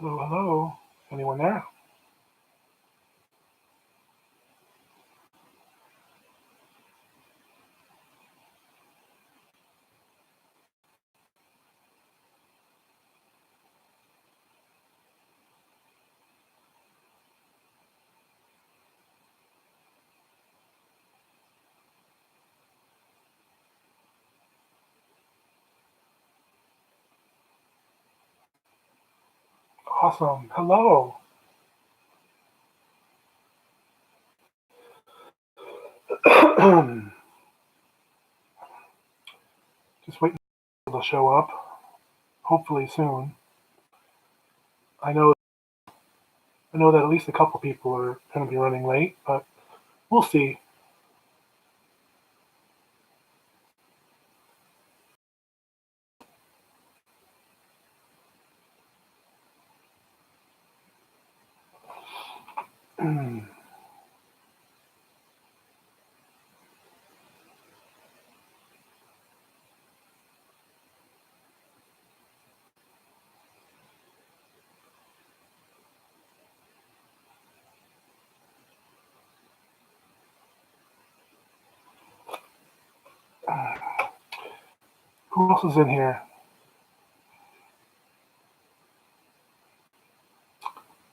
Hello, hello. Anyone there? Awesome. Hello. Just waiting for people to show up. Hopefully soon. I know I know that at least a couple people are going to be running late, but we'll see. Who else is in here?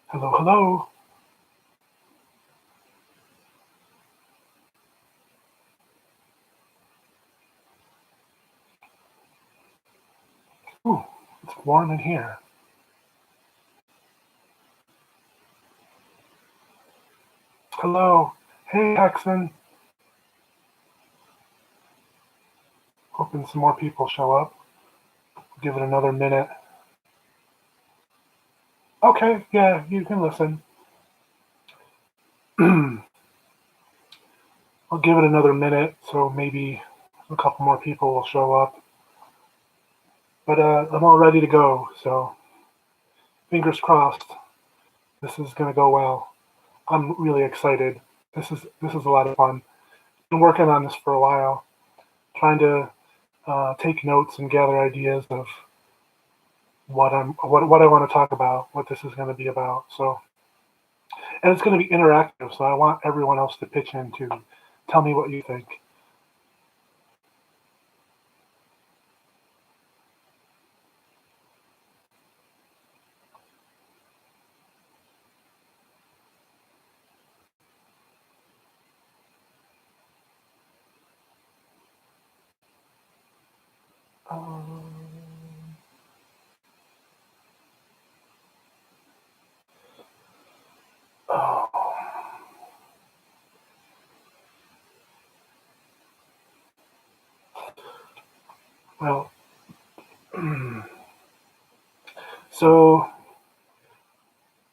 Hello, hello. Ooh, it's warm in here. Hello. Hey, Texan. Hoping some more people show up. Give it another minute. Okay, yeah, you can listen. I'll give it another minute, so maybe a couple more people will show up. But I'm all ready to go, so fingers crossed. This is gonna go well. I'm really excited. This is a lot of fun. Been working on this for a while, trying to take notes and gather ideas of what I want to talk about, what this is going to be about. So, and it's going to be interactive. So I want everyone else to pitch in to tell me what you think. Um, oh, well, so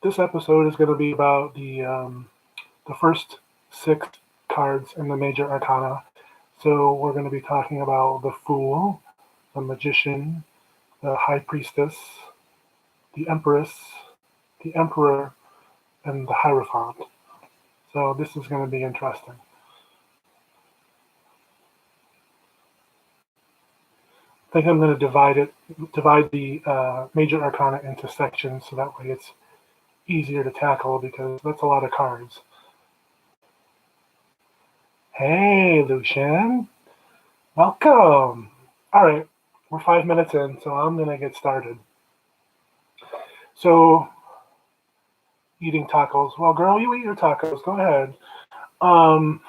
this episode is going to be about the first six cards in the major arcana. So we're going to be talking about the Fool, the Magician, the High Priestess, the Empress, the Emperor, and the Hierophant. So this is going to be interesting. I think I'm going to divide the major arcana into sections so that way it's easier to tackle because that's a lot of cards. Hey, Lucian. Welcome. All right, we're 5 minutes in, so I'm going to get started. So, eating tacos. Well, girl, you eat your tacos. Go ahead. Um,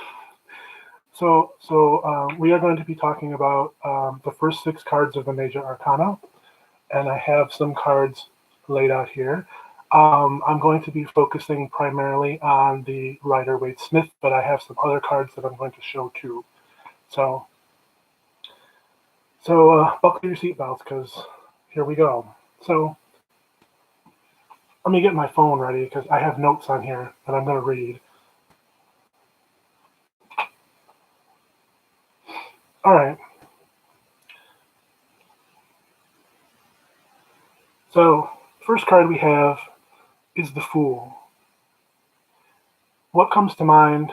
we are going to be talking about the first six cards of the major arcana, and I have some cards laid out here. I'm going to be focusing primarily on the Rider Waite Smith, but I have some other cards that I'm going to show too. So, buckle your seatbelts because here we go. So let me get my phone ready because I have notes on here that I'm going to read. All right. So first card we have is the Fool. What comes to mind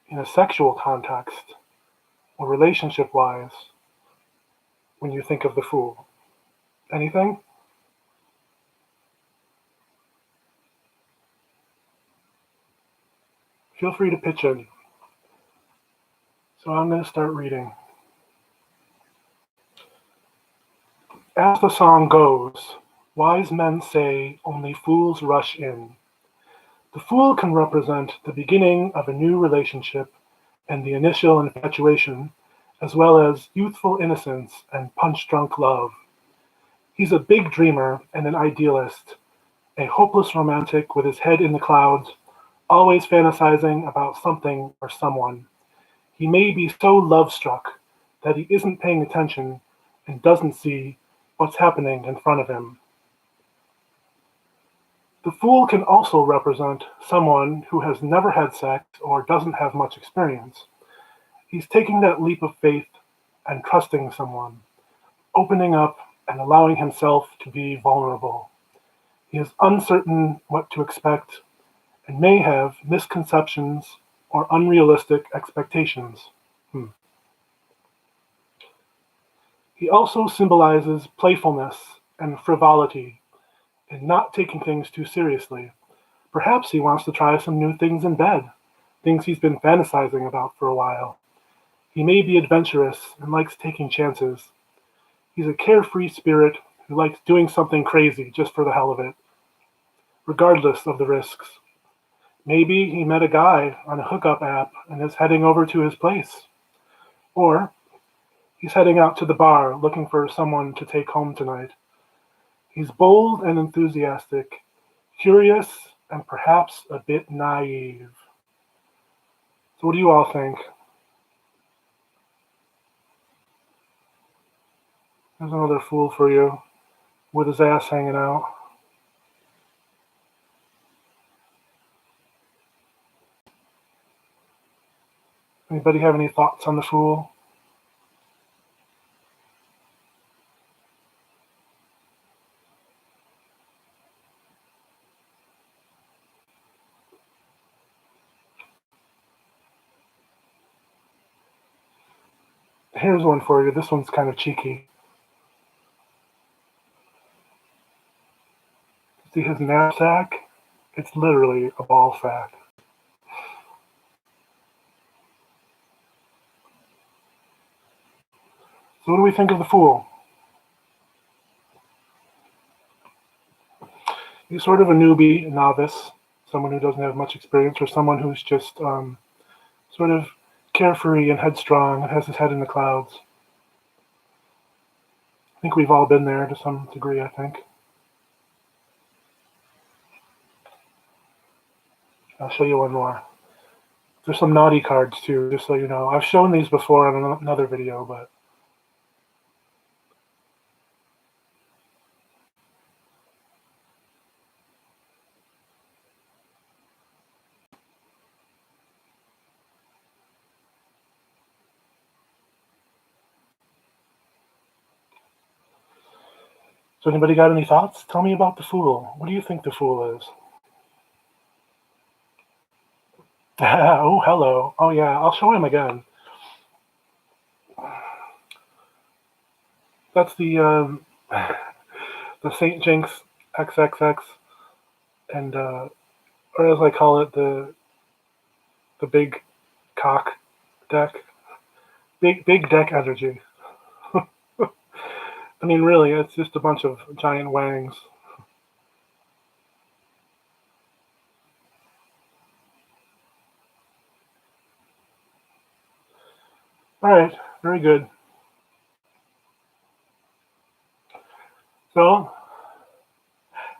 in a sexual context or relationship-wise when you think of the Fool? Anything? Feel free to pitch in. So I'm going to start reading. As the song goes, wise men say only fools rush in. The fool can represent the beginning of a new relationship and the initial infatuation, as well as youthful innocence and punch-drunk love. He's a big dreamer and an idealist, a hopeless romantic with his head in the clouds, always fantasizing about something or someone. He may be so love-struck that he isn't paying attention and doesn't see what's happening in front of him. The fool can also represent someone who has never had sex or doesn't have much experience. He's taking that leap of faith and trusting someone, opening up and allowing himself to be vulnerable. He is uncertain what to expect and may have misconceptions or unrealistic expectations. He also symbolizes playfulness and frivolity and not taking things too seriously. Perhaps he wants to try some new things in bed, things he's been fantasizing about for a while. He may be adventurous and likes taking chances. He's a carefree spirit who likes doing something crazy just for the hell of it, regardless of the risks. Maybe he met a guy on a hookup app and is heading over to his place. Or he's heading out to the bar looking for someone to take home tonight. He's bold and enthusiastic, curious, and perhaps a bit naive. So what do you all think? There's another fool for you, with his ass hanging out. Anybody have any thoughts on the fool? Here's one for you. This one's kind of cheeky. See his knapsack? It's literally a ball sack. So what do we think of the fool? He's sort of a newbie, a novice, someone who doesn't have much experience, or someone who's just sort of carefree and headstrong and has his head in the clouds. I think we've all been there to some degree, I think. I'll show you one more. There's some naughty cards too, just so you know. I've shown these before on another video, but so anybody got any thoughts? Tell me about the fool. What do you think the fool is? Oh, hello. Oh yeah, I'll show him again. That's the Saint Jinx XXX, and or as I call it, the big cock deck, big deck energy. I mean, really, it's just a bunch of giant wangs. All right, very good. So,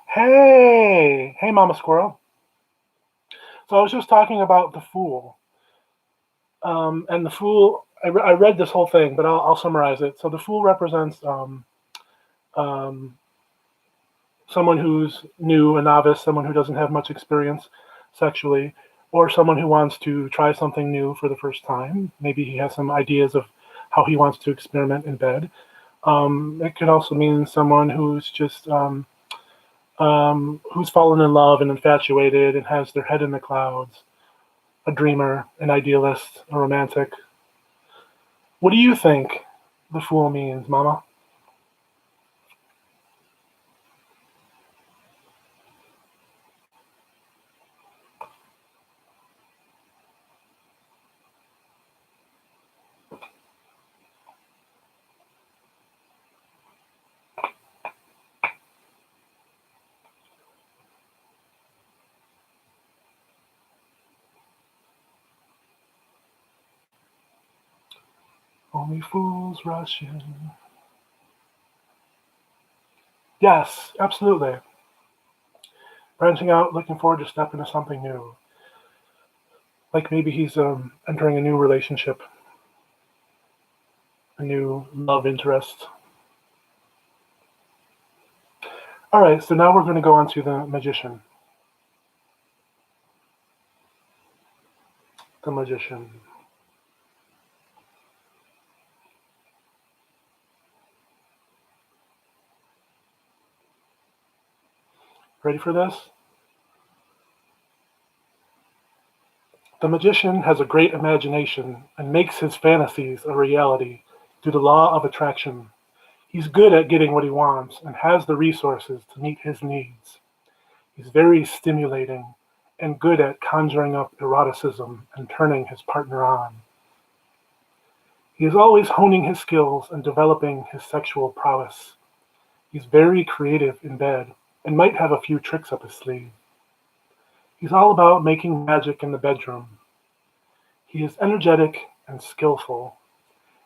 hey, Mama Squirrel. So I was just talking about the fool, and the fool. I read this whole thing, but I'll summarize it. So the fool represents um, someone who's new, a novice, someone who doesn't have much experience sexually, or someone who wants to try something new for the first time. Maybe he has some ideas of how he wants to experiment in bed. It could also mean someone who's just who's fallen in love and infatuated and has their head in the clouds, a dreamer, an idealist, a romantic. What do you think the fool means, Mama? Only fools rush in. Yes, absolutely. Branching out, looking forward to step into something new. Like maybe he's entering a new relationship, a new love interest. All right, so now we're going to go on to the magician. The magician. Ready for this? The magician has a great imagination and makes his fantasies a reality through the law of attraction. He's good at getting what he wants and has the resources to meet his needs. He's very stimulating and good at conjuring up eroticism and turning his partner on. He is always honing his skills and developing his sexual prowess. He's very creative in bed and might have a few tricks up his sleeve. He's all about making magic in the bedroom. He is energetic and skillful,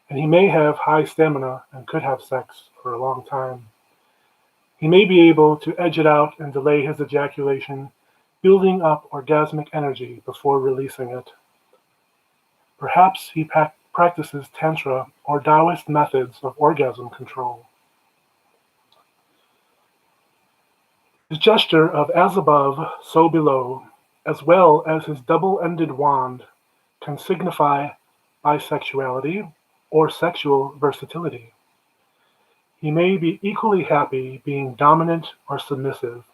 and he may have high stamina and could have sex for a long time. He may be able to edge it out and delay his ejaculation, building up orgasmic energy before releasing it. Perhaps he practices Tantra or Taoist methods of orgasm control. His gesture of as above, so below, as well as his double-ended wand, can signify bisexuality or sexual versatility. He may be equally happy being dominant or submissive,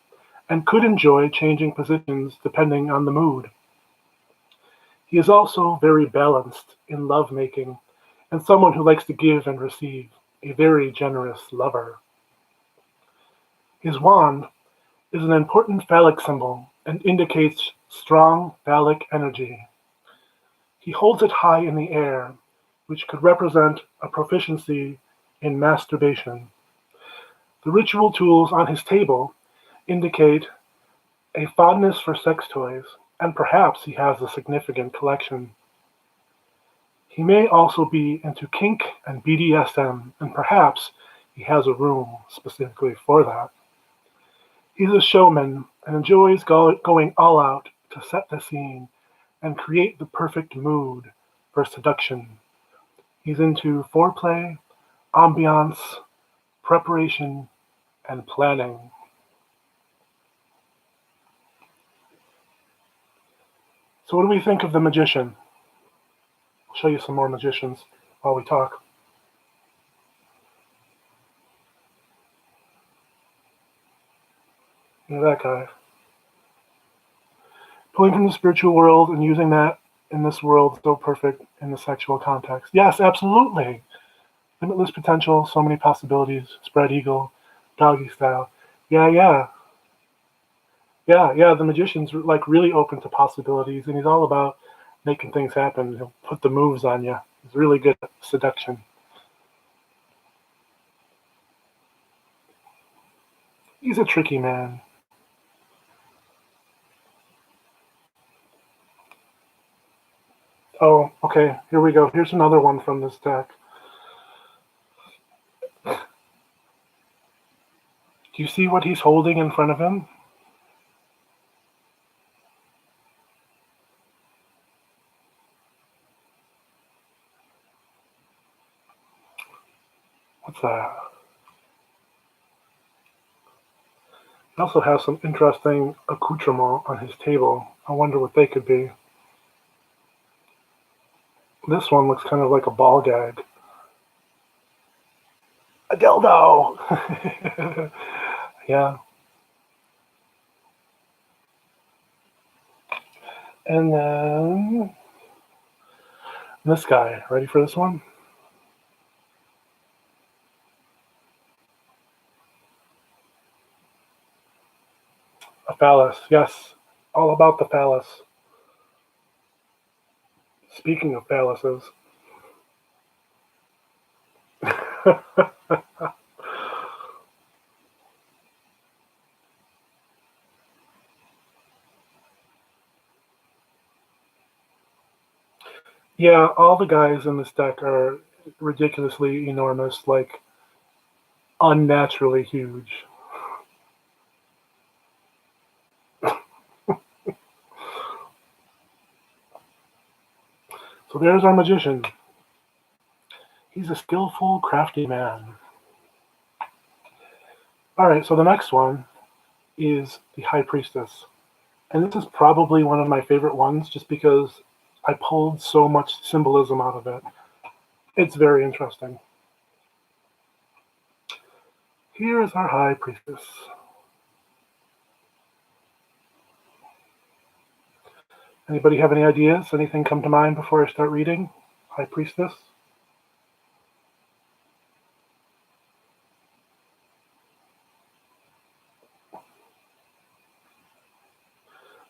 and could enjoy changing positions depending on the mood. He is also very balanced in lovemaking and someone who likes to give and receive, a very generous lover. His wand is an important phallic symbol and indicates strong phallic energy. He holds it high in the air, which could represent a proficiency in masturbation. The ritual tools on his table indicate a fondness for sex toys, and perhaps he has a significant collection. He may also be into kink and BDSM, and perhaps he has a room specifically for that. He's a showman and enjoys going all out to set the scene and create the perfect mood for seduction. He's into foreplay, ambiance, preparation, and planning. So, what do we think of the magician? I'll show you some more magicians while we talk. Look at that guy. Pulling from the spiritual world and using that in this world so perfect in the sexual context. Yes, absolutely. Limitless potential, so many possibilities. Spread eagle, doggy style. Yeah, yeah. Yeah, the magician's like really open to possibilities, and he's all about making things happen. He'll put the moves on you. He's really good at seduction. He's a tricky man. Oh, okay, here we go. Here's another one from this deck. Do you see what he's holding in front of him? What's that? He also has some interesting accoutrements on his table. I wonder what they could be. This one looks kind of like a ball gag. A dildo! Yeah. And then this guy. Ready for this one? A phallus. Yes. All about the phallus. Speaking of phalluses. Yeah, all the guys in this deck are ridiculously enormous, like unnaturally huge. So there's our magician. He's a skillful, crafty man. Alright, so the next one is the High Priestess. And this is probably one of my favorite ones just because I pulled so much symbolism out of it. It's very interesting. Here is our High Priestess. Anybody have any ideas? Anything come to mind before I start reading? High Priestess?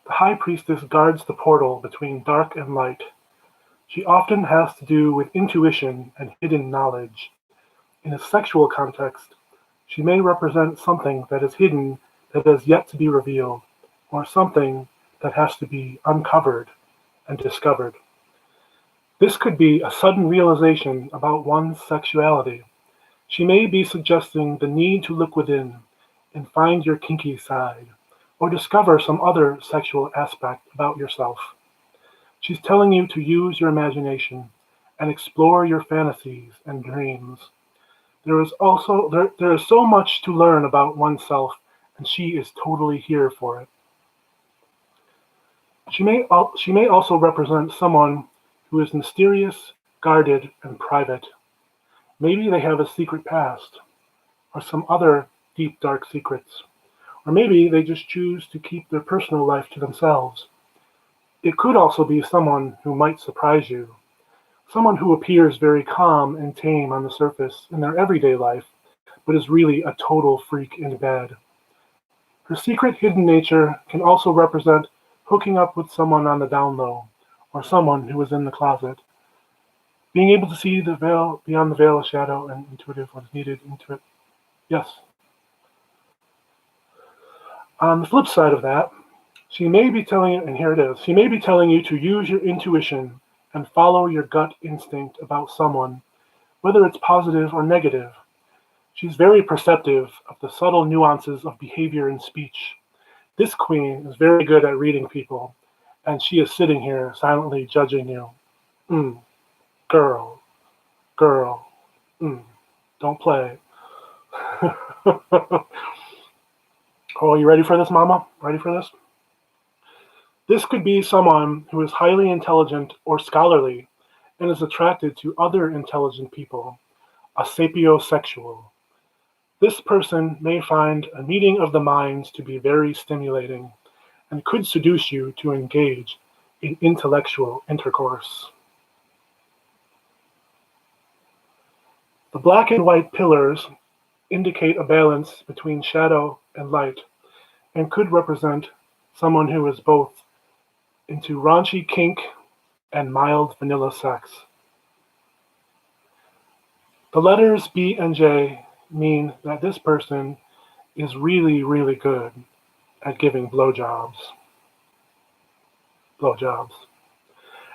The High Priestess guards the portal between dark and light. She often has to do with intuition and hidden knowledge. In a sexual context, she may represent something that is hidden that has yet to be revealed, or something that has to be uncovered and discovered. This could be a sudden realization about one's sexuality. She may be suggesting the need to look within and find your kinky side, or discover some other sexual aspect about yourself. She's telling you to use your imagination and explore your fantasies and dreams. There is so much to learn about oneself, and she is totally here for it. She may also represent someone who is mysterious, guarded, and private. Maybe they have a secret past, or some other deep, dark secrets. Or maybe they just choose to keep their personal life to themselves. It could also be someone who might surprise you, someone who appears very calm and tame on the surface in their everyday life, but is really a total freak in bed. Her secret hidden nature can also represent hooking up with someone on the down low, or someone who is in the closet. Being able to see the veil beyond the veil of shadow and intuitive when needed into it. Yes. On the flip side of that, she may be telling you, and here it is, she may be telling you to use your intuition and follow your gut instinct about someone, whether it's positive or negative. She's very perceptive of the subtle nuances of behavior and speech. This queen is very good at reading people, and she is sitting here silently judging you. Girl, girl, don't play. Oh, you ready for this, Mama? Ready for this? This could be someone who is highly intelligent or scholarly and is attracted to other intelligent people, a sapiosexual. This person may find a meeting of the minds to be very stimulating and could seduce you to engage in intellectual intercourse. The black and white pillars indicate a balance between shadow and light and could represent someone who is both into raunchy kink and mild vanilla sex. The letters B and J mean that this person is really, really good at giving blowjobs,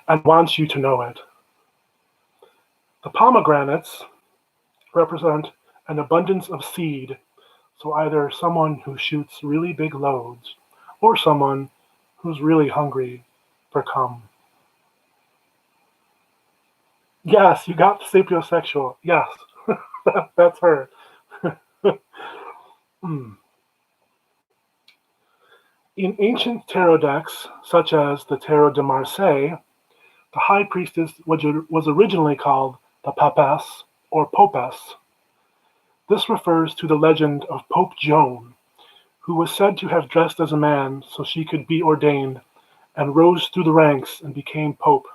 and wants you to know it. The pomegranates represent an abundance of seed, so either someone who shoots really big loads or someone who's really hungry for cum. Yes, you got the sapiosexual. Yes, that's her. In ancient tarot decks, such as the Tarot de Marseille, the High Priestess was originally called the Papess or Popess. This refers to the legend of Pope Joan, who was said to have dressed as a man so she could be ordained and rose through the ranks and became Pope.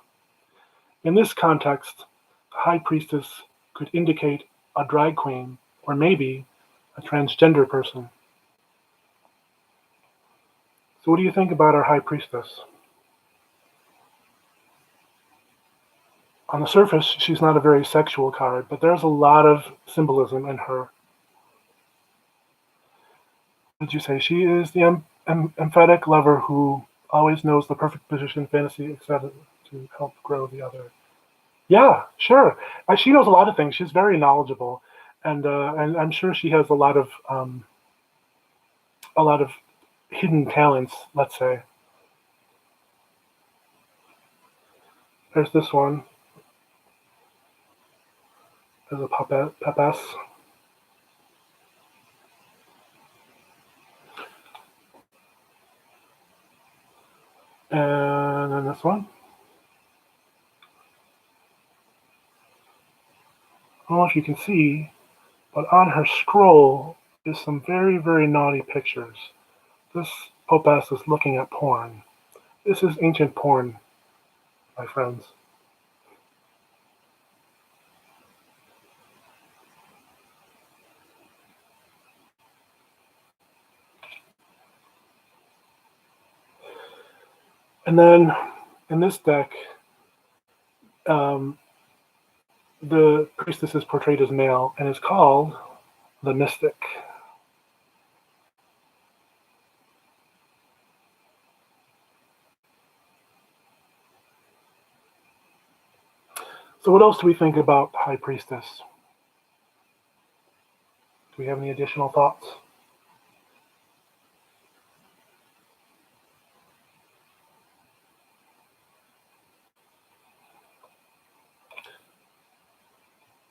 In this context, the High Priestess could indicate a drag queen or maybe a transgender person. So what do you think about our High Priestess? On the surface, she's not a very sexual card, but there's a lot of symbolism in her. What did you say? She is the emphatic lover who always knows the perfect position, fantasy, etc., to help grow the other. Yeah, sure. She knows a lot of things. She's very knowledgeable, and I'm sure she has a lot of hidden talents. Let's say there's this one. There's a pepess, and then this one. I don't know if you can see, but on her scroll is some very, very naughty pictures. This Popess is looking at porn. This is ancient porn, my friends. And then in this deck, um, the priestess is portrayed as male and is called the mystic. So what else do we think about High Priestess? Do we have any additional thoughts?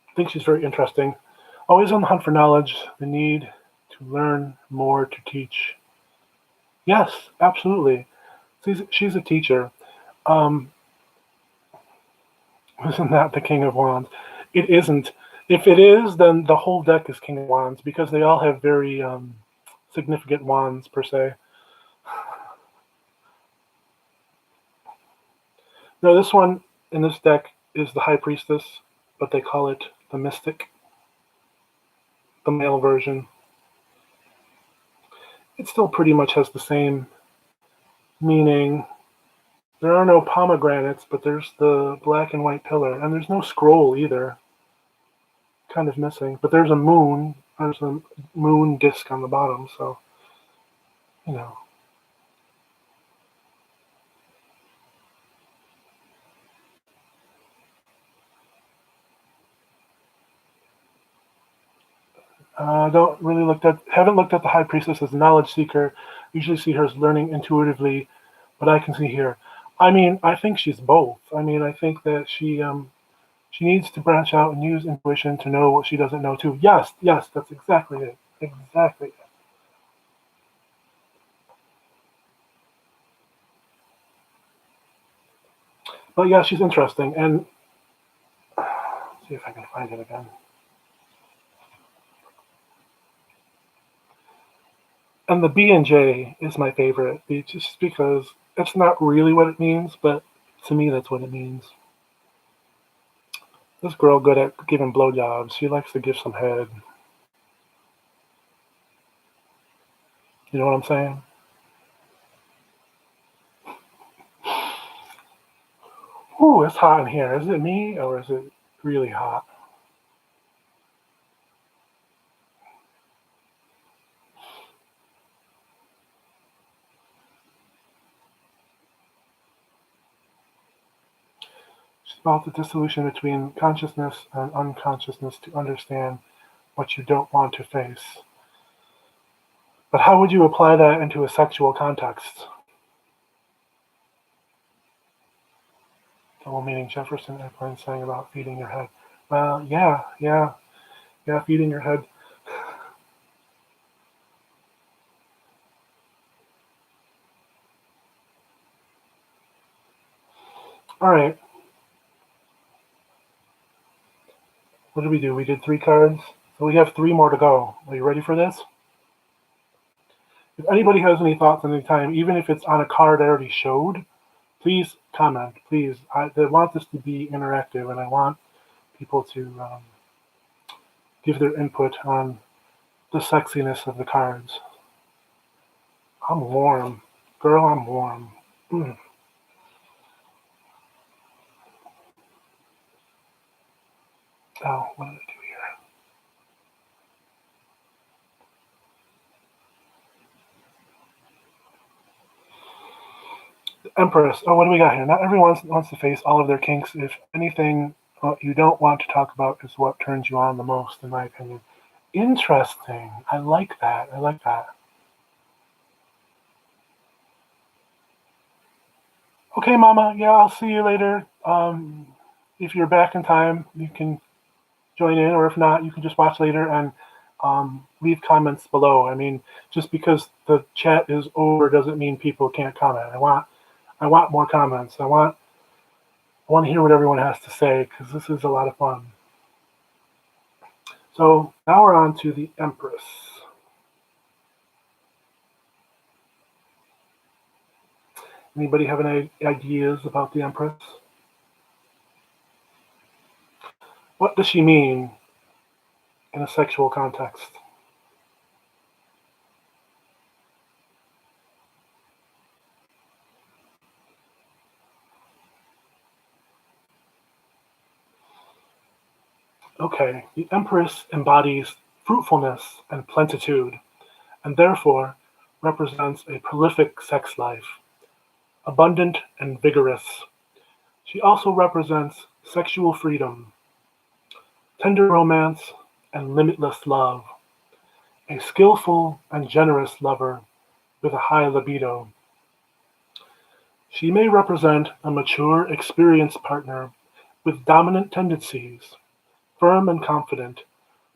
I think she's very interesting. Always on the hunt for knowledge, the need to learn more to teach. Yes, absolutely. She's a teacher. Um, isn't that the King of Wands? It isn't. If it is, then the whole deck is King of Wands because they all have very significant wands per se. No, this one in this deck is the High Priestess, but they call it the Mystic, the male version. It still pretty much has the same meaning. There are no pomegranates, but there's the black and white pillar, and there's no scroll either. Kind of missing, but there's a moon. There's a moon disc on the bottom, so you know. Don't really haven't looked at the High Priestess as a knowledge seeker. Usually see her as learning intuitively, but I can see here. I mean, I think she's both. I mean, I think that she needs to branch out and use intuition to know what she doesn't know too. Yes, yes, that's exactly it. Exactly it. But yeah, she's interesting. And let's see if I can find it again. And the B and J is my favorite, just because it's not really what it means, but to me, that's what it means. This girl good at giving blowjobs. She likes to give some head. You know what I'm saying? Ooh, it's hot in here. Is it me or is it really hot? It's about the dissolution between consciousness and unconsciousness to understand what you don't want to face. But how would you apply that into a sexual context? Double meaning Jefferson Airplane saying about feeding your head. Well, yeah, feeding your head. All right, what did we do? We did 3 cards. So we have 3 more to go. Are you ready for this? If anybody has any thoughts at any time, even if it's on a card I already showed, please comment. Please, I want this to be interactive, and I want people to give their input on the sexiness of the cards. I'm warm, girl. I'm warm. Mm. Oh, what did I do here? Empress. Oh, what do we got here? Not everyone wants to face all of their kinks. If anything, What you don't want to talk about is what turns you on the most, in my opinion. Interesting. I like that. I like that. Okay, Mama. Yeah, I'll see you later. If you're back in time, you can join in, or if not, you can just watch later and leave comments below. I mean, just because the chat is over doesn't mean people can't comment. I want more comments. I want to hear what everyone has to say because this is a lot of fun. So now we're on to the Empress. Anybody have any ideas about the Empress? What does she mean in a sexual context? Okay, the Empress embodies fruitfulness and plenitude, and therefore represents a prolific sex life, abundant and vigorous. She also represents sexual freedom, tender romance, and limitless love, a skillful and generous lover with a high libido. She may represent a mature, experienced partner with dominant tendencies, firm and confident,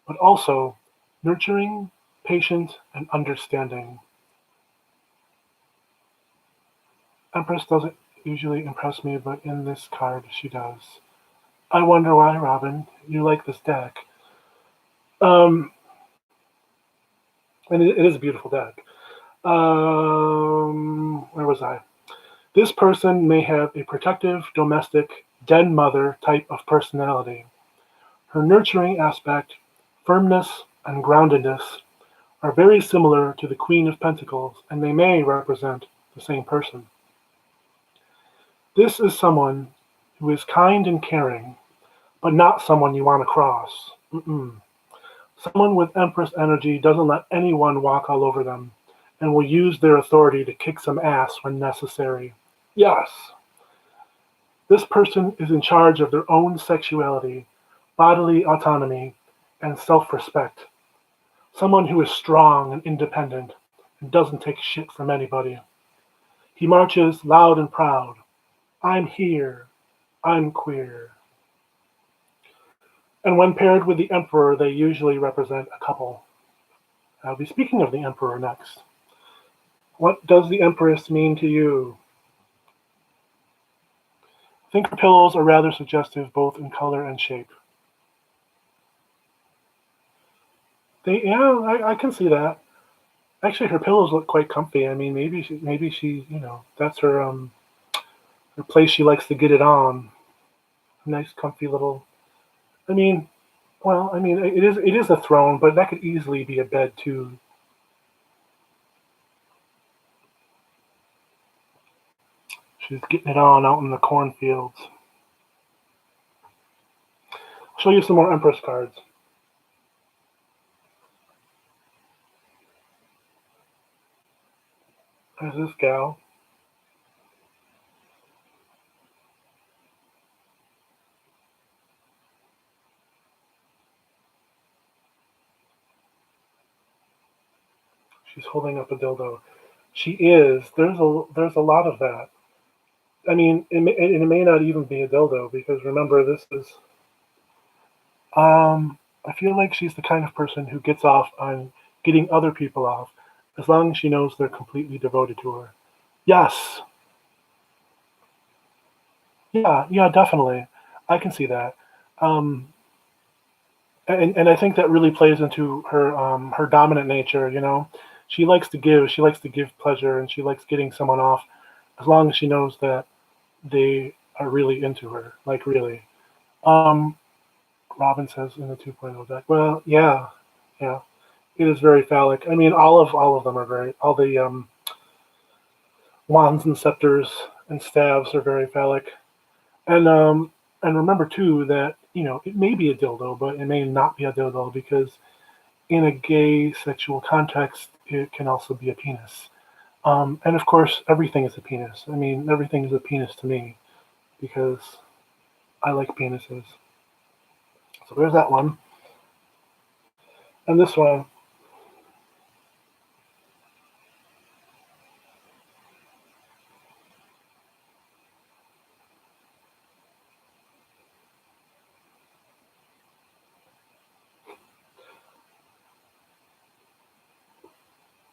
but also nurturing, patient, and understanding. Empress doesn't usually impress me, but in this card she does. I wonder why, Robin. You like this deck. Um, and it is a beautiful deck. Where was I? This person may have a protective, domestic, den mother type of personality. Her nurturing aspect, firmness, and groundedness are very similar to the Queen of Pentacles, and they may represent the same person. This is someone who is kind and caring, but not someone you want to cross. Someone with Empress energy doesn't let anyone walk all over them and will use their authority to kick some ass when necessary. Yes, this person is in charge of their own sexuality, bodily autonomy, and self respect. Someone who is strong and independent and doesn't take shit from anybody. He marches loud and proud. I'm here. I'm queer. And when paired with the Emperor, they usually represent a couple. I'll be speaking of the Emperor next. What does the Empress mean to you? I think her pillows are rather suggestive both in color and shape. I can see that. Actually, her pillows look quite comfy. I mean, maybe she, that's her place she likes to get it on. Nice, comfy little. I mean, it is a throne, but that could easily be a bed too. She's getting it on out in the cornfields. I'll show you some more Empress cards. There's this gal. She's holding up a dildo. She is. There's a lot of that. I mean, it may not even be a dildo because remember this is. I feel like she's the kind of person who gets off on getting other people off, as long as she knows they're completely devoted to her. Yes. Yeah, definitely. I can see that. Um, and I think that really plays into her dominant nature. She likes to give. She likes to give pleasure, and she likes getting someone off, as long as she knows that they are really into her, like really. Um, Robin says in the 2.0 deck. Well, yeah, it is very phallic. I mean, all of them are very. All the wands and scepters and staves are very phallic. And remember too that it may be a dildo, but it may not be a dildo because in a gay sexual context, it can also be a penis. And of course, everything is a penis. I mean, everything is a penis to me because I like penises. So there's that one. And this one.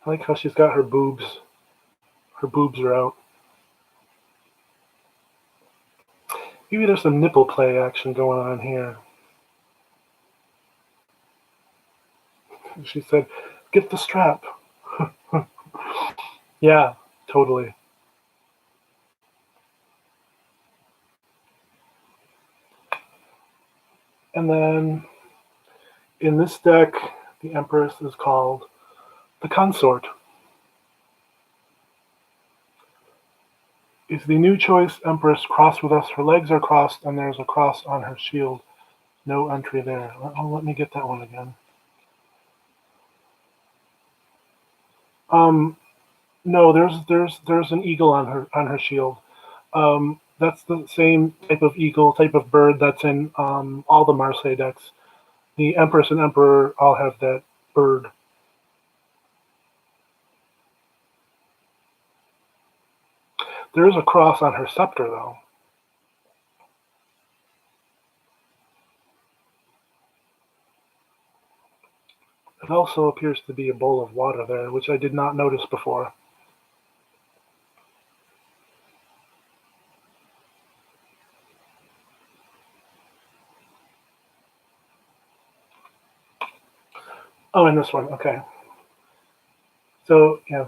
I like how she's got her boobs. Her boobs are out. Maybe there's some nipple play action going on here. She said, "Get the strap." Yeah, totally. And then in this deck, the Empress is called the Consort. Is the new choice Empress crossed with us? Her legs are crossed and there's a cross on her shield. No entry there. Oh, let me get that one again. No, there's an eagle on her shield. That's the same type of eagle, type of bird that's in all the Marseille decks. The Empress and Emperor all have that bird. There is a cross on her scepter, though. It also appears to be a bowl of water there, which I did not notice before. Oh, and this one, okay. So, yeah,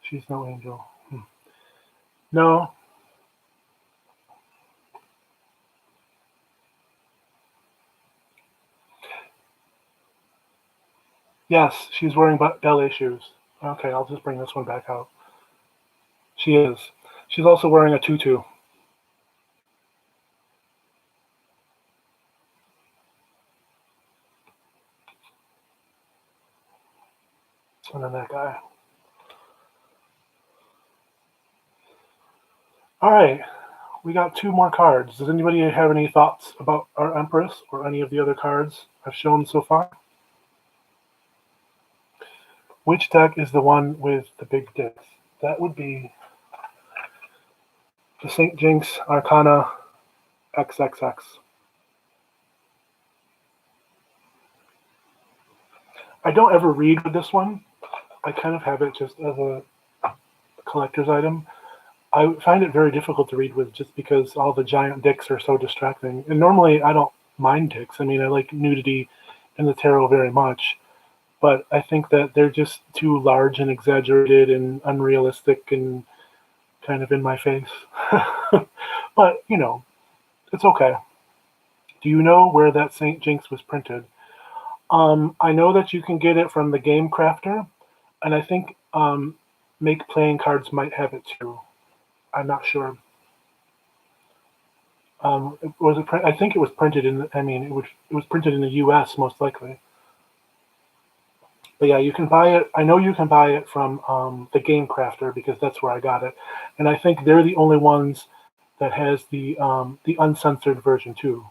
she's no angel. No. Yes, she's wearing ballet shoes. Okay, I'll just bring this one back out. She is. She's also wearing a tutu. And then that guy. All right, we got two more cards. Does anybody have any thoughts about our Empress or any of the other cards I've shown so far? Which deck is the one with the big dicks? That would be the St. Jinx Arcana XXX. I don't ever read with this one. I kind of have it just as a collector's item. I find it very difficult to read with just because all the giant dicks are so distracting. And normally I don't mind dicks. I mean, I like nudity in the tarot very much. But I think that they're just too large and exaggerated and unrealistic and kind of in my face. But, it's okay. Do you know where that St. Jinx was printed? I know that you can get it from the Game Crafter, and I think Make Playing Cards might have it too. I'm not sure. Was it? I think it was printed in. It was printed in the U.S. most likely. But yeah, you can buy it. I know you can buy it from the Game Crafter because that's where I got it, and I think they're the only ones that has the uncensored version too.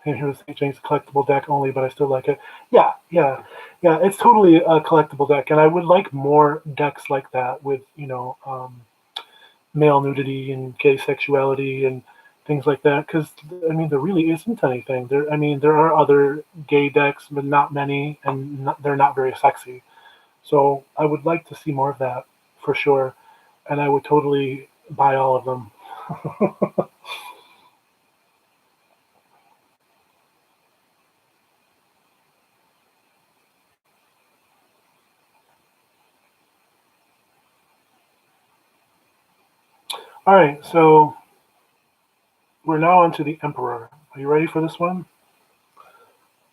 And here's St. James collectible deck only, but I still like it. Yeah, yeah, yeah. It's totally a collectible deck, and I would like more decks like that with male nudity and gay sexuality and things like that. Because there really isn't anything there. There are other gay decks, but not many, and they're not very sexy. So I would like to see more of that for sure, and I would totally buy all of them. All right, so we're now on to the Emperor. Are you ready for this one?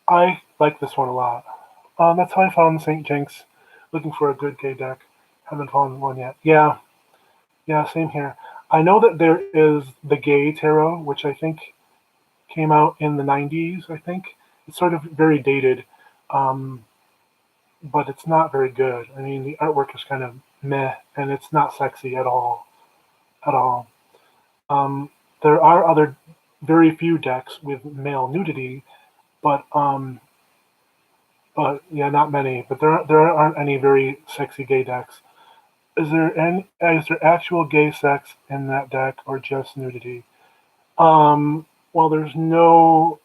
I like this one a lot. That's how I found St. Jinx, looking for a good gay deck. Haven't found one yet. Yeah, yeah, same here. I know that there is the Gay Tarot, which I think came out in the 90s, I think. It's sort of very dated, um, but it's not very good. The artwork is kind of meh, and it's not sexy at all. At all. Um, there are other very few decks with male nudity, but yeah, not many. But there aren't any very sexy gay decks. Is there actual gay sex in that deck or just nudity? Well, there's no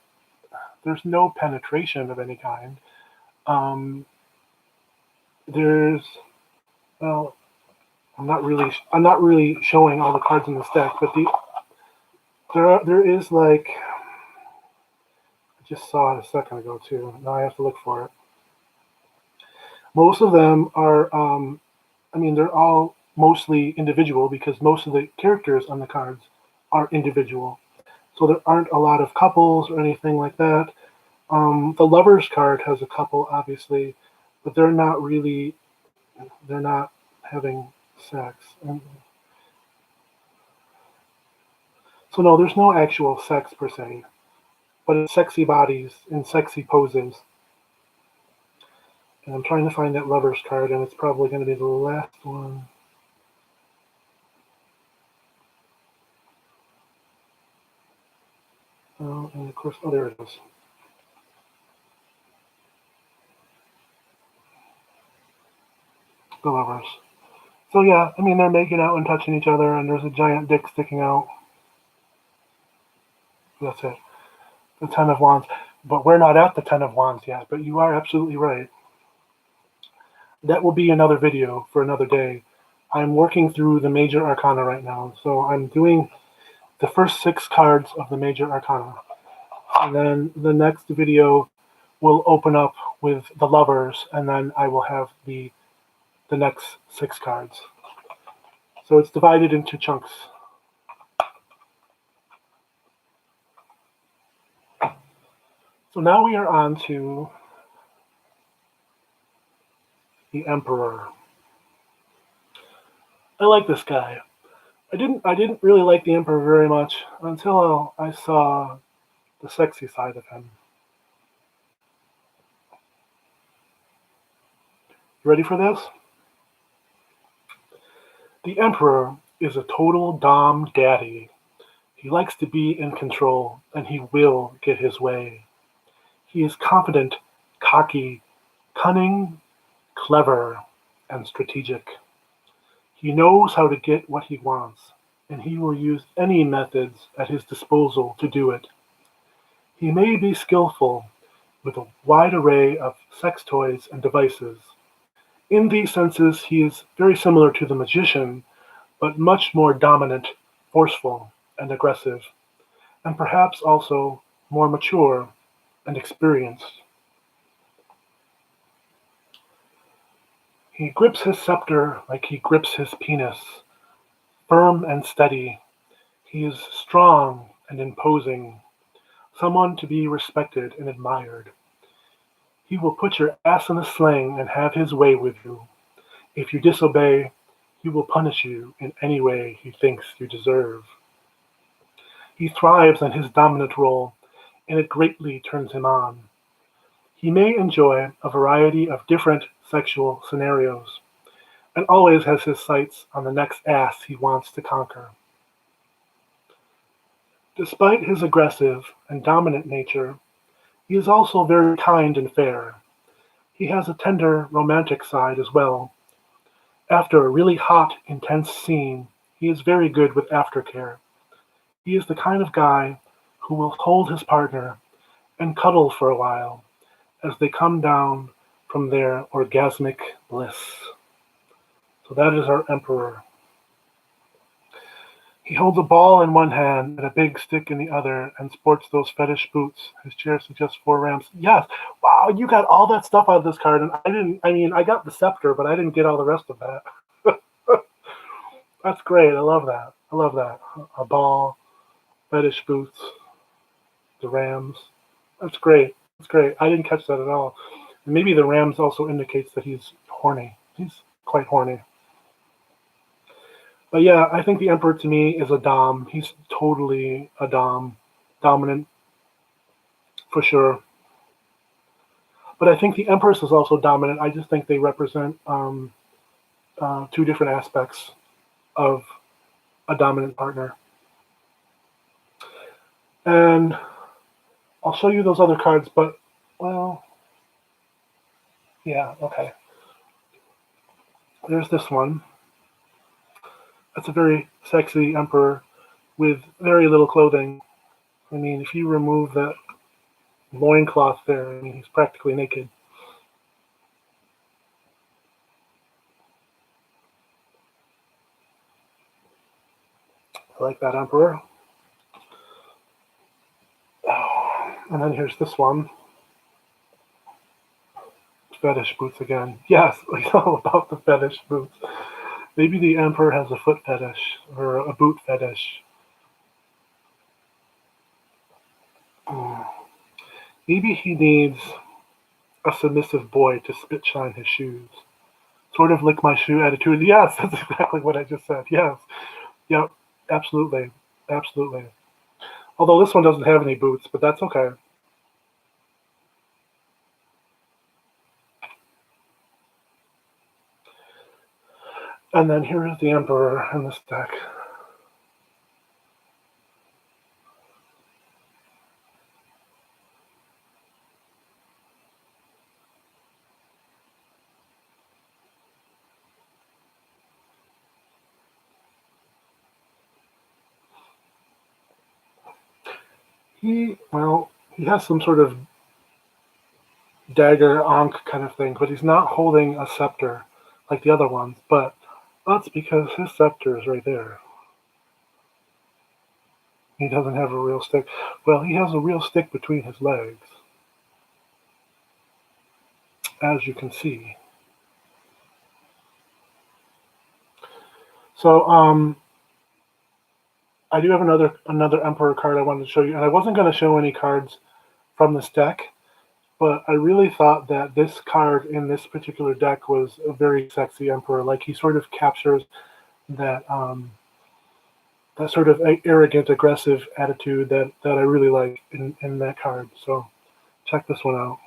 penetration of any kind. Um, there's well, I'm not really showing all the cards in this deck, but there is like I just saw it a second ago too. Now I have to look for it. Most of them are I mean they're all mostly individual because most of the characters on the cards are individual. So there aren't a lot of couples or anything like that. The lovers card has a couple, obviously, but they're not having sex. And so no, there's no actual sex per se, but it's sexy bodies in sexy poses. And I'm trying to find that lovers card, and it's probably going to be the last one. And of course, oh, there it is. The lovers. So yeah, I mean they're making out and touching each other, and there's a giant dick sticking out. That's it. The Ten of Wands. But we're not at the Ten of Wands yet. But you are absolutely right. That will be another video for another day. I'm working through the major arcana right now. So I'm doing the first 6 cards of the major arcana. And then the next video will open up with the lovers, and then I will have the next 6 cards. So it's divided into chunks. So now we are on to the Emperor. I like this guy. I didn't really like the Emperor very much until I saw the sexy side of him. You ready for this? The Emperor is a total dom daddy. He likes to be in control, and he will get his way. He is confident, cocky, cunning, clever, and strategic. He knows how to get what he wants, and he will use any methods at his disposal to do it. He may be skillful with a wide array of sex toys and devices. In these senses, he is very similar to the magician, but much more dominant, forceful, and aggressive, and perhaps also more mature and experienced. He grips his scepter like he grips his penis, firm and steady. He is strong and imposing, someone to be respected and admired. He will put your ass in a sling and have his way with you. If you disobey, he will punish you in any way he thinks you deserve. He thrives on his dominant role, and it greatly turns him on. He may enjoy a variety of different sexual scenarios, and always has his sights on the next ass he wants to conquer. Despite his aggressive and dominant nature, he is also very kind and fair. He has a tender, romantic side as well. After a really hot, intense scene, he is very good with aftercare. He is the kind of guy who will hold his partner and cuddle for a while as they come down from their orgasmic bliss. So that is our Emperor. He holds a ball in one hand and a big stick in the other and sports those fetish boots. His chair suggests 4 ramps. Yes. Wow, you got all that stuff out of this card, and I got the scepter, but I didn't get all the rest of that. That's great. I love that. I love that. A ball, fetish boots, the rams. That's great. That's great. I didn't catch that at all. And maybe the rams also indicates that he's horny. He's quite horny. But yeah, I think the Emperor to me is a dom. He's totally a dom, dominant for sure. But I think the Empress is also dominant. I just think they represent 2 different aspects of a dominant partner. And I'll show you those other cards, but, well, yeah, okay. There's this one. That's a very sexy emperor with very little clothing. I mean, if you remove that loincloth there, I mean, he's practically naked. I like that emperor. And then here's this one. Fetish boots again. Yes, it's all about the fetish boots. Maybe the emperor has a foot fetish or a boot fetish. Maybe he needs a submissive boy to spit shine his shoes. Sort of lick my shoe attitude. Yes, that's exactly what I just said. Yes. Yep. Absolutely. Absolutely. Although this one doesn't have any boots, but that's okay. And then here is the emperor in this deck. He has some sort of dagger ankh kind of thing, but he's not holding a scepter like the other ones. But that's because his scepter is right there. He doesn't have a real stick. Well, he has a real stick between his legs, as you can see. So, I do have another Emperor card I wanted to show you, and I wasn't going to show any cards from this deck, but I really thought that this card in this particular deck was a very sexy Emperor. Like, he sort of captures that that sort of arrogant, aggressive attitude that I really like in that card. So check this one out.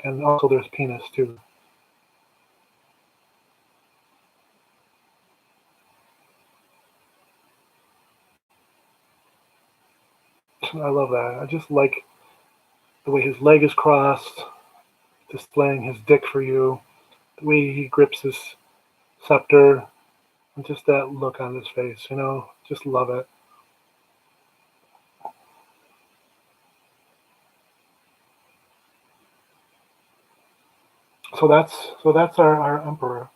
And also there's penis too. I love that. I just like the way his leg is crossed, displaying his dick for you, the way he grips his scepter, and just that look on his face, just love it. So that's our emperor.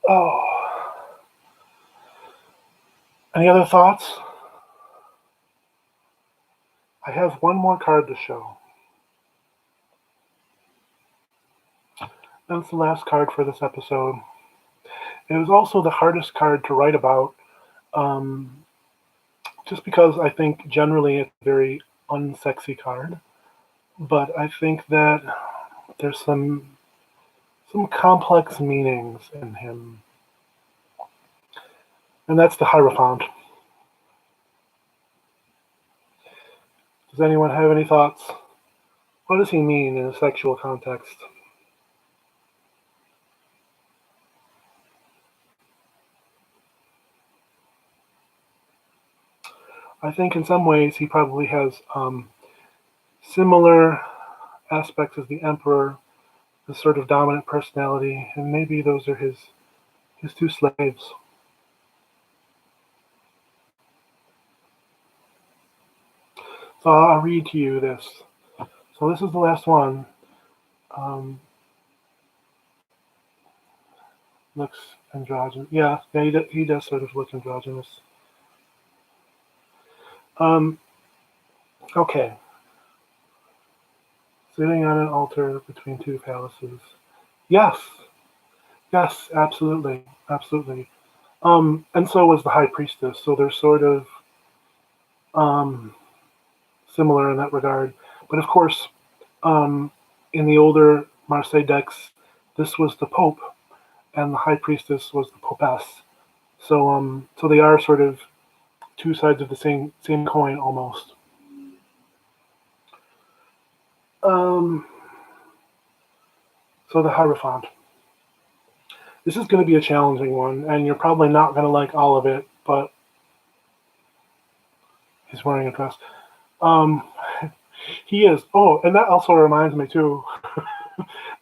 Oh, any other thoughts? I have one more card to show. That's the last card for this episode. It was also the hardest card to write about, um, just because I think generally it's a very unsexy card. But I think that there's some complex meanings in him, and that's the Hierophant. Does anyone have any thoughts? What does he mean in a sexual context? I think in some ways he probably has similar aspects as the Emperor, the sort of dominant personality, and maybe those are his two slaves. So I'll read to you this. So this is the last one. Um, Looks androgynous. Yeah, he does sort of look androgynous. Um, okay. Sitting on an altar between two palaces. Yes, yes, absolutely, absolutely. And so was the High Priestess. So they're sort of um, similar in that regard. But of course, um, in the older Marseille decks, this was the Pope, and the High Priestess was the Popess. So they are sort of two sides of the same coin almost. Um, so the Hierophant. This is going to be a challenging one, and you're probably not going to like all of it, but he's wearing a dress. Um, he is. Oh, and that also reminds me, too.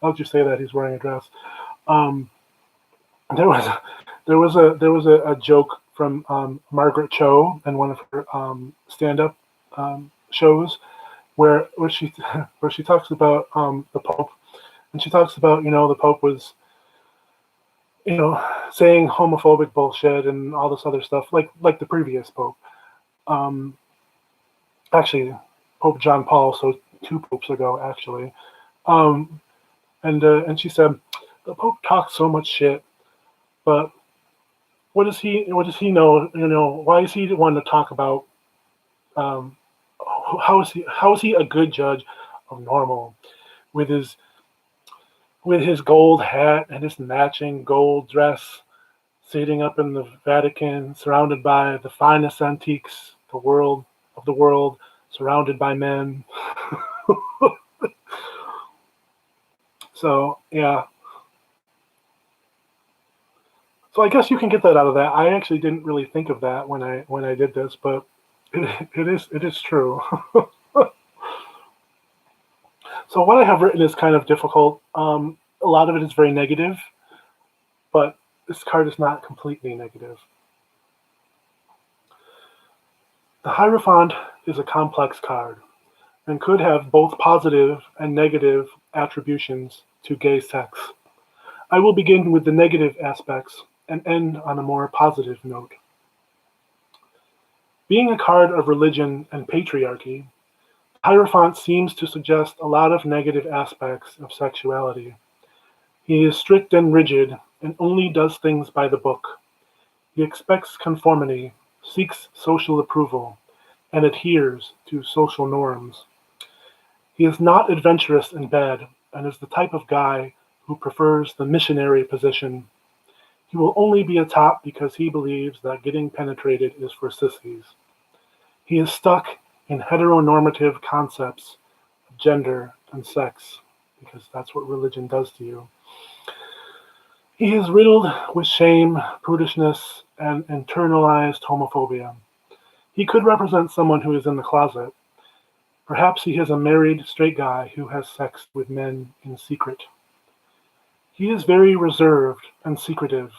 I'll just say that he's wearing a dress. Um, there was a joke from Margaret Cho in one of her stand-up shows where she where she talks about the Pope, and she talks about the Pope was saying homophobic bullshit and all this other stuff like the previous Pope. Um, Actually, Pope John Paul, so two popes ago actually. Um, and she said the Pope talks so much shit, but what does he know? Why is he the one to talk about? Um, how is he a good judge of normal with his gold hat and his matching gold dress, sitting up in the Vatican, surrounded by the finest antiques the world, surrounded by men. So yeah. So I guess you can get that out of that. I actually didn't really think of that when I did this, but it is true. So what I have written is kind of difficult. A lot of it is very negative, but this card is not completely negative. The Hierophant is a complex card and could have both positive and negative attributions to gay sex. I will begin with the negative aspects and end on a more positive note. Being a card of religion and patriarchy, Hierophant seems to suggest a lot of negative aspects of sexuality. He is strict and rigid and only does things by the book. He expects conformity, seeks social approval, and adheres to social norms. He is not adventurous in bed and is the type of guy who prefers the missionary position. He will only be a top because he believes that getting penetrated is for sissies. He is stuck in heteronormative concepts of gender and sex, because that's what religion does to you. He is riddled with shame, prudishness, and internalized homophobia. He could represent someone who is in the closet. Perhaps he is a married straight guy who has sex with men in secret. He is very reserved and secretive,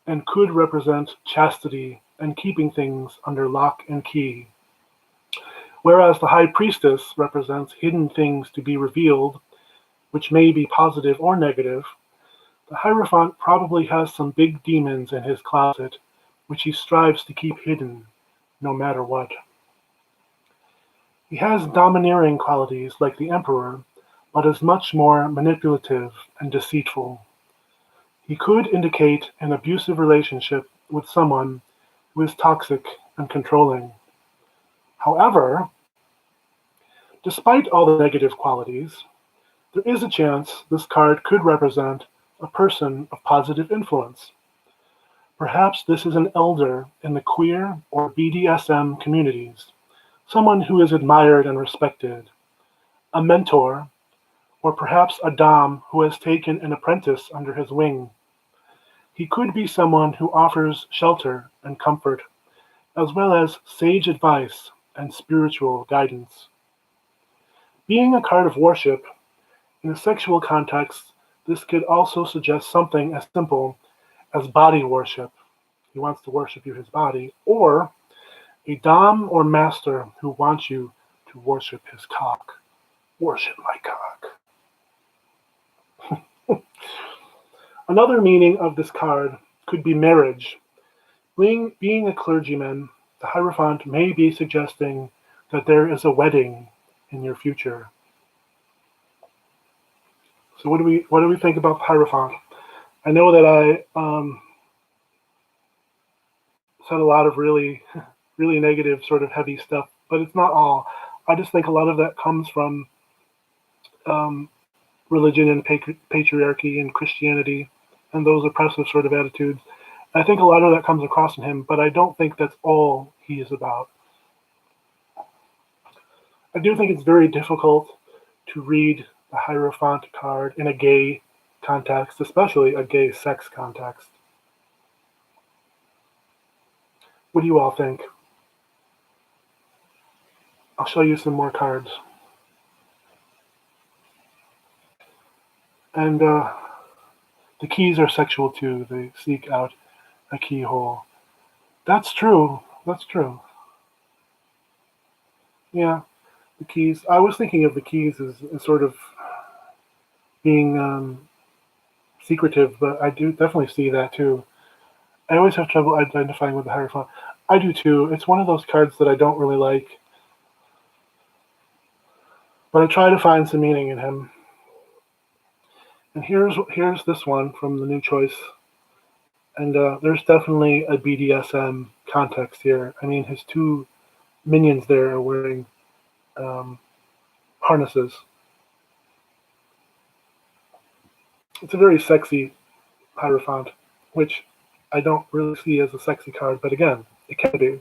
and could represent chastity and keeping things under lock and key. Whereas the High Priestess represents hidden things to be revealed, which may be positive or negative, the Hierophant probably has some big demons in his closet, which he strives to keep hidden, no matter what. He has domineering qualities like the Emperor, but is much more manipulative and deceitful. He could indicate an abusive relationship with someone who is toxic and controlling. However, despite all the negative qualities, there is a chance this card could represent a person of positive influence. Perhaps this is an elder in the queer or BDSM communities, someone who is admired and respected, a mentor, or perhaps a dom who has taken an apprentice under his wing. He could be someone who offers shelter and comfort, as well as sage advice and spiritual guidance. Being a card of worship, in a sexual context, this could also suggest something as simple as body worship. He wants to worship you his body, or a dom or master who wants you to worship his cock. Worship my cock. Another meaning of this card could be marriage. Being a clergyman, the Hierophant may be suggesting that there is a wedding in your future. So what do we think about the Hierophant? I know that I said a lot of really really negative sort of heavy stuff, but it's not all. I just think a lot of that comes from um, religion and patriarchy and Christianity and those oppressive sort of attitudes. I think a lot of that comes across in him, but I don't think that's all he is about. I do think it's very difficult to read the Hierophant card in a gay context, especially a gay sex context. What do you all think? I'll show you some more cards. And the keys are sexual too. They seek out a keyhole. That's true. That's true. Yeah, the keys. I was thinking of the keys as sort of being secretive, but I do definitely see that too. I always have trouble identifying with the Hierophant. I do too. It's one of those cards that I don't really like, but I try to find some meaning in him. And here's this one from the new choice. And there's definitely a BDSM context here. I mean, his two minions there are wearing um, harnesses. It's a very sexy Hierophant, which I don't really see as a sexy card, but again, it can be.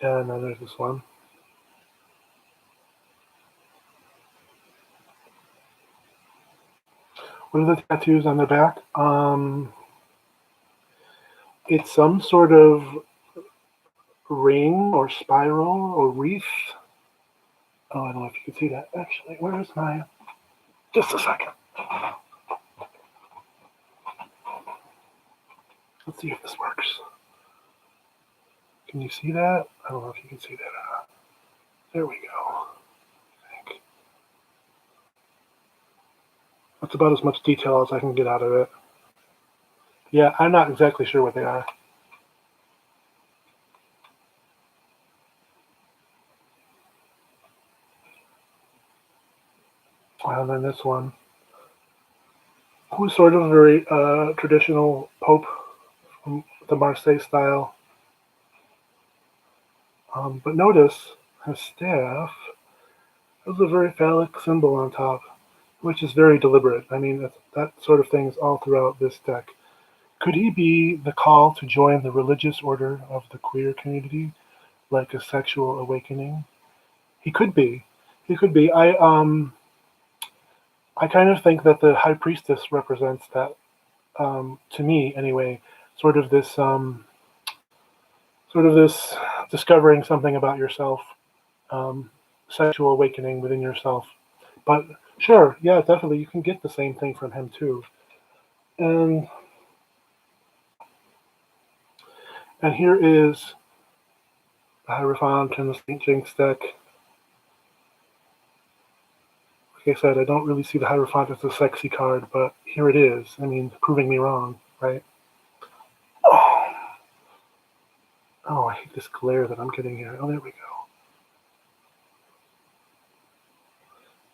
And then there's this one. What are the tattoos on their back? It's some sort of ring or spiral or wreath. Oh, I don't know if you can see that. Actually, where is my... Just a second. Let's see if this works. Can you see that? I don't know if you can see that or not. There we go. I think. That's about as much detail as I can get out of it. Yeah, I'm not exactly sure what they are. And then this one, who's sort of a very traditional pope from the Marseille style. But notice his staff has a very phallic symbol on top, which is very deliberate. I mean, that sort of thing is all throughout this deck. Could he be the call to join the religious order of the queer community, like a sexual awakening? He could be. He could be. I kind of think that the High Priestess represents that, to me anyway, sort of this discovering something about yourself, um, sexual awakening within yourself. But sure, yeah, definitely, you can get the same thing from him too. And and here is the Hierophant and the Saint Jinx deck. Like I said, I don't really see the Hierophant as a sexy card, but here it is. I mean, proving me wrong, right? Oh, I hate this glare that I'm getting here. Oh, there we go.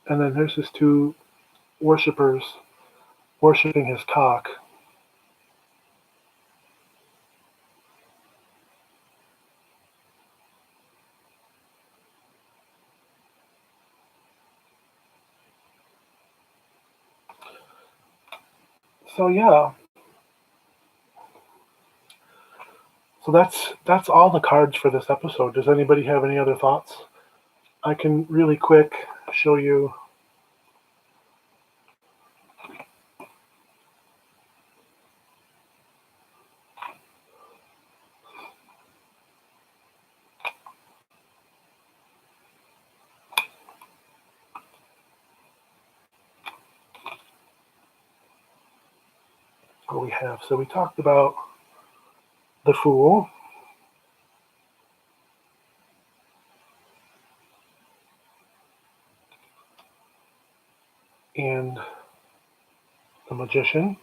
And then there's his two worshippers worshiping his cock. So yeah, so that's all the cards for this episode. Does anybody have any other thoughts? I can really quick show you. What we have. So we talked about the Fool, and the Magician,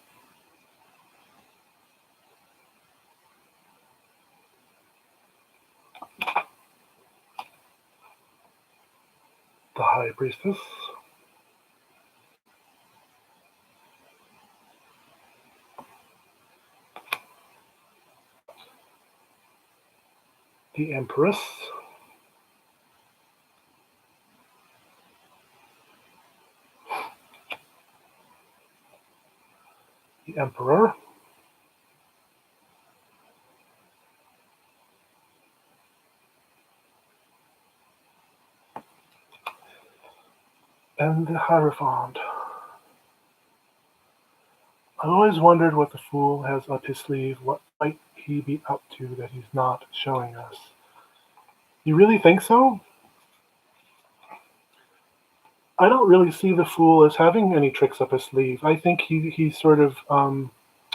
the High Priestess, the Empress, the Emperor, And the Hierophant. I've always wondered what the Fool has up his sleeve. What might he be up to that he's not showing us? You really think so? I don't really see the Fool as having any tricks up his sleeve. I think he sort of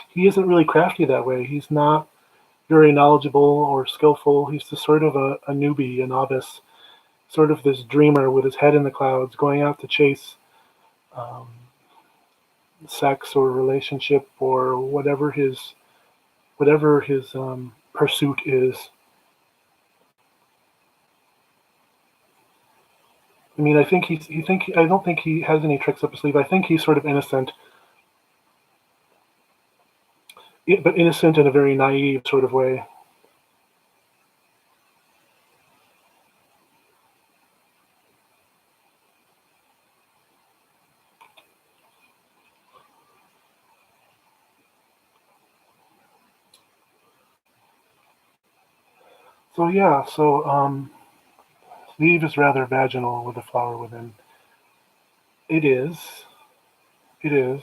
he isn't really crafty that way. He's not very knowledgeable or skillful. He's just sort of a newbie, a novice, sort of this dreamer with his head in the clouds, going out to chase um, sex or relationship or whatever his pursuit is. I mean, I don't think he has any tricks up his sleeve. I think he's sort of innocent, but innocent in a very naive sort of way. So yeah, sleeve is rather vaginal with a flower within. It is. It is.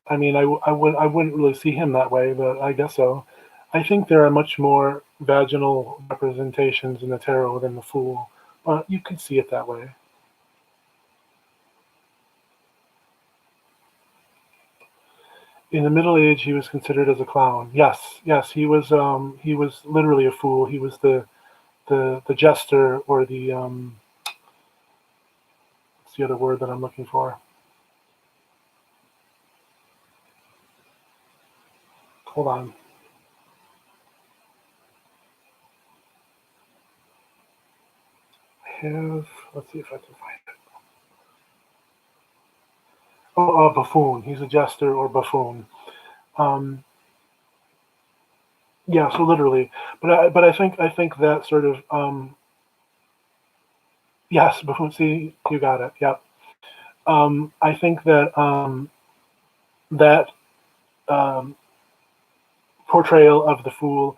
I mean, I wouldn't really see him that way, but I guess so. I think there are much more vaginal representations in the tarot than the Fool, but you could see it that way. In the Middle Age, he was considered as a clown. Yes, yes, he was literally a fool. He was the jester or the what's the other word that I'm looking for? Hold on. I have. Let's see if I can find it. Oh, a buffoon. He's a jester or buffoon. Um, yeah, so literally, but I think that sort of yes, buffoon. See, you got it. Yep. I think that that um, portrayal of the fool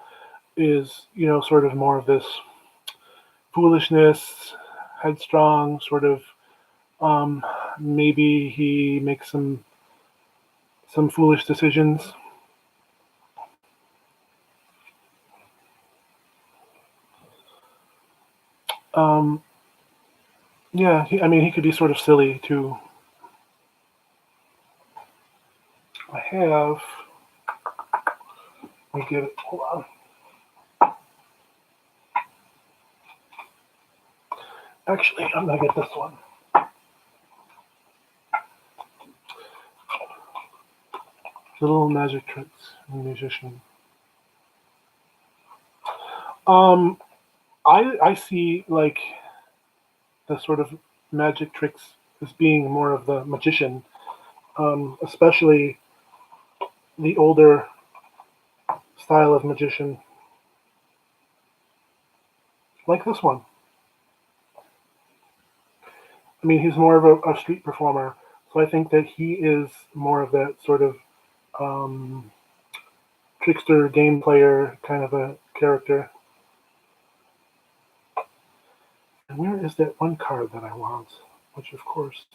is, sort of more of this foolishness, headstrong, sort of. Maybe he makes some foolish decisions. Um, yeah, I mean, he could be sort of silly too. I have. Let me get it. Hold on. Actually, I'm gonna get this one. Little magic tricks, musician. Um, I see like the sort of magic tricks as being more of the magician, especially the older style of magician, like this one. I mean, he's more of a street performer, so I think that he is more of that sort of um, trickster, game player kind of a character. And where is that one card that I want? Which, of course,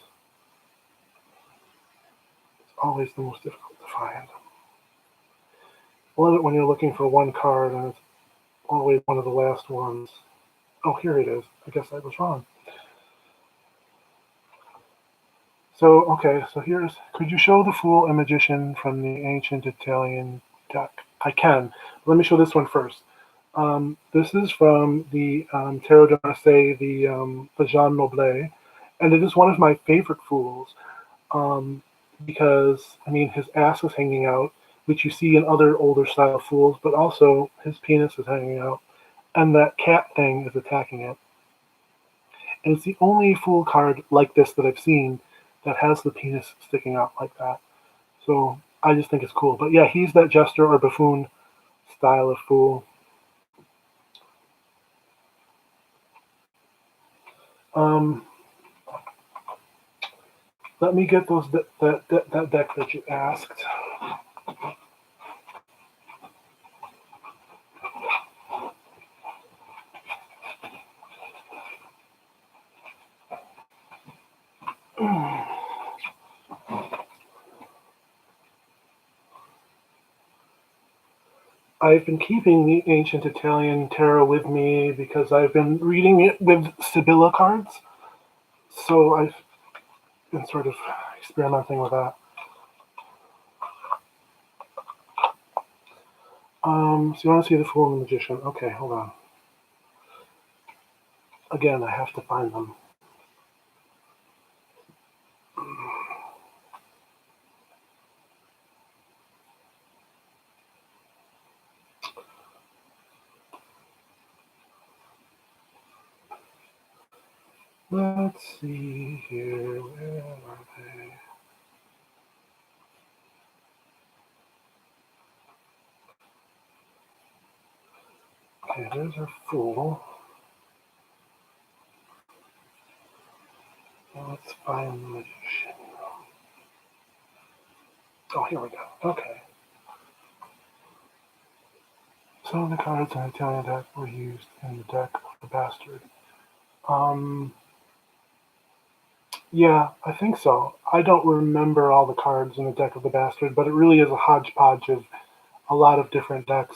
is always the most difficult to find. I love it when you're looking for one card and it's always one of the last ones. Oh, here it is. I guess I was wrong. So, okay, so here's, could you show the Fool and Magician from the ancient Italian deck? I can. Let me show this one first. This is from the Tarot de Marseille, the Jean Noblet, and it is one of my favorite Fools um, because, I mean, his ass is hanging out, which you see in other older style Fools, but also his penis is hanging out, and that cat thing is attacking it. And it's the only Fool card like this that I've seen that has the penis sticking out like that. So I just think it's cool. But yeah, he's that jester or buffoon style of Fool. Um, Let me get those that deck that you asked. I've been keeping the Ancient Italian Tarot with me because I've been reading it with Sibylla cards. So I've been sort of experimenting with that. So you want to see the Fool and the Magician? Okay, hold on. Again, I have to find them. Let's see here. Where are they? Okay, there's our Fool. Now let's find the Magician. Oh, here we go. Okay. Some of the cards in the Italian deck were used in the deck of the Bastard. Yeah, I think so. I don't remember all the cards in the deck of the Bastard, but it really is a hodgepodge of a lot of different decks.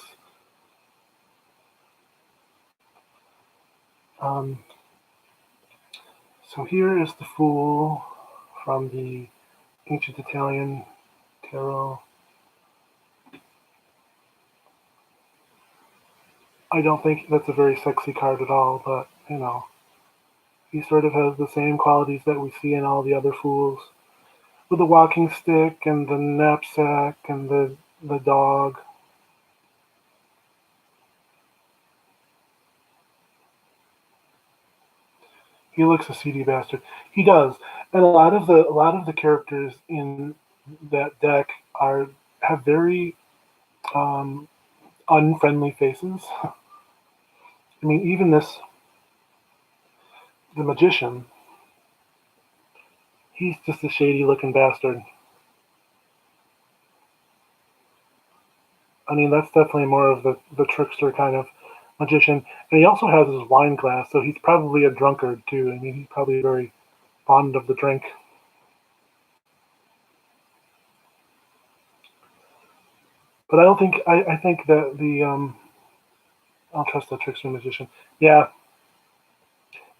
So here is the Fool from the Ancient Italian Tarot. I don't think that's a very sexy card at all, but, you know, he sort of has the same qualities that we see in all the other Fools. With the walking stick and the knapsack and the dog. He looks a seedy bastard. He does, and a lot of the characters in that deck have very unfriendly faces. I mean, even the magician, he's just a shady looking bastard. I mean, that's definitely more of the trickster kind of magician. And he also has his wine glass, so he's probably a drunkard too. I mean, he's probably very fond of the drink. But I don't think I think that I'll trust the trickster magician. Yeah,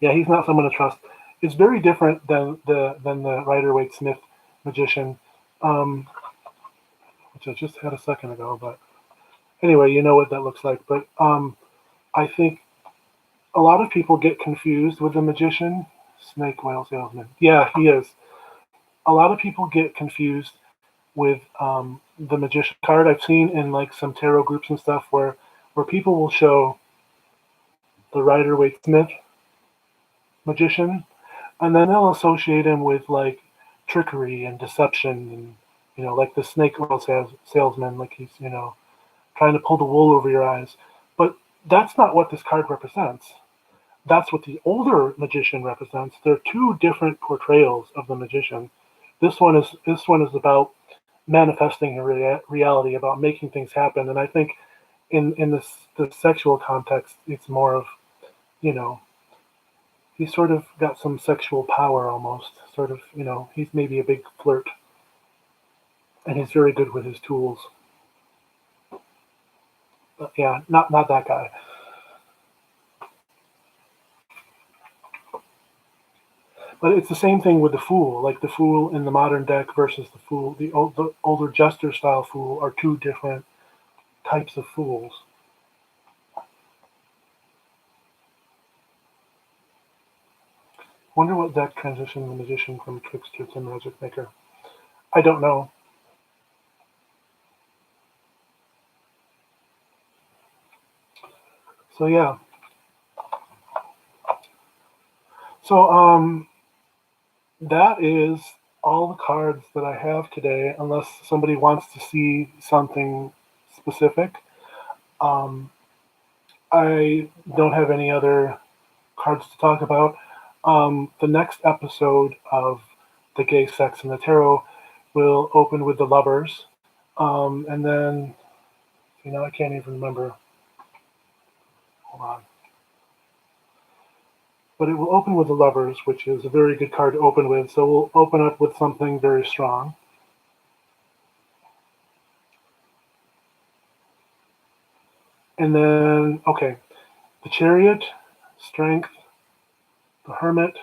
yeah, he's not someone to trust. It's very different than the Rider-Waite-Smith magician, um, which I just had a second ago. But anyway, you know what that looks like. But I think a lot of people get confused with the magician. Snake whale salesman. Yeah, he is. A lot of people get confused with the magician card. I've seen in like some tarot groups and stuff where people will show the Rider-Waite-Smith magician, and then they'll associate him with like trickery and deception, and like the snake oil salesman, like he's trying to pull the wool over your eyes. But that's not what this card represents. That's what the older magician represents. There are two different portrayals of the magician. This one is about manifesting a reality, about making things happen. And I think in the sexual context, it's more of you know he's sort of got some sexual power almost. Sort of, he's maybe a big flirt, and he's very good with his tools. But yeah, not that guy. But it's the same thing with the Fool. Like the Fool in the modern deck versus the older Jester style Fool are two different types of Fools. Wonder what deck transitioned the Magician from Trickster to Magic Maker. I don't know. So yeah. So that is all the cards that I have today, unless somebody wants to see something specific. Um, I don't have any other cards to talk about. The next episode of The Gay Sex and the Tarot will open with the Lovers. And then, I can't even remember. Hold on. but it will open with the Lovers, which is a very good card to open with. So we'll open up with something very strong. And then, okay, the Chariot, Strength, the Hermit,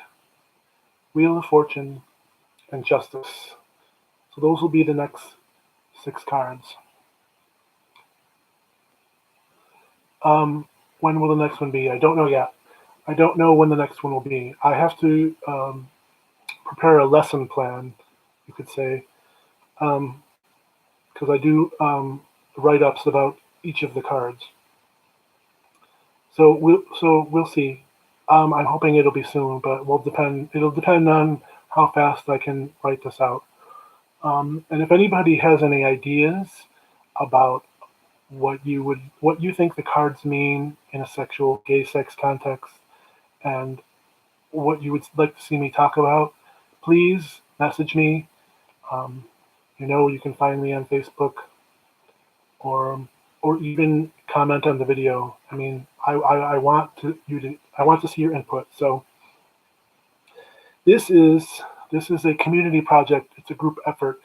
Wheel of Fortune, and Justice. So those will be the next 6 cards. When will the next one be? I don't know yet. I don't know when the next one will be. I have to prepare a lesson plan, you could say, because I do write-ups about each of the cards. So we'll see. I'm hoping it'll be soon, but it'll depend on how fast I can write this out. And if anybody has any ideas about what you think the cards mean in a gay sex context, and what you would like to see me talk about, please message me. Um, you can find me on Facebook, or even comment on the video. I mean, I want to see your input. So this is a community project. It's a group effort.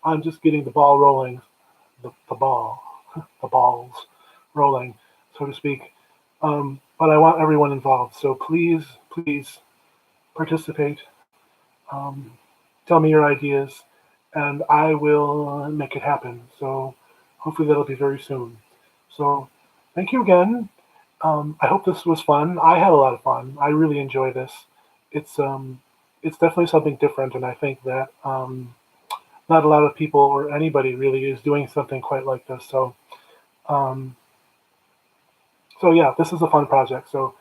I'm just getting the ball rolling, the balls rolling, so to speak. But I want everyone involved. So please participate. Um, Tell me your ideas, and I will make it happen. So hopefully that'll be very soon. So thank you again. I hope this was fun. I had a lot of fun. I really enjoy this. It's definitely something different, and I think that not a lot of people or anybody really is doing something quite like this. Um, so yeah, this is a fun project. So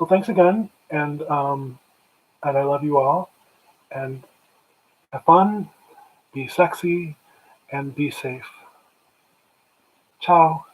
thanks again, and I love you all. And have fun, be sexy, and be safe. Ciao.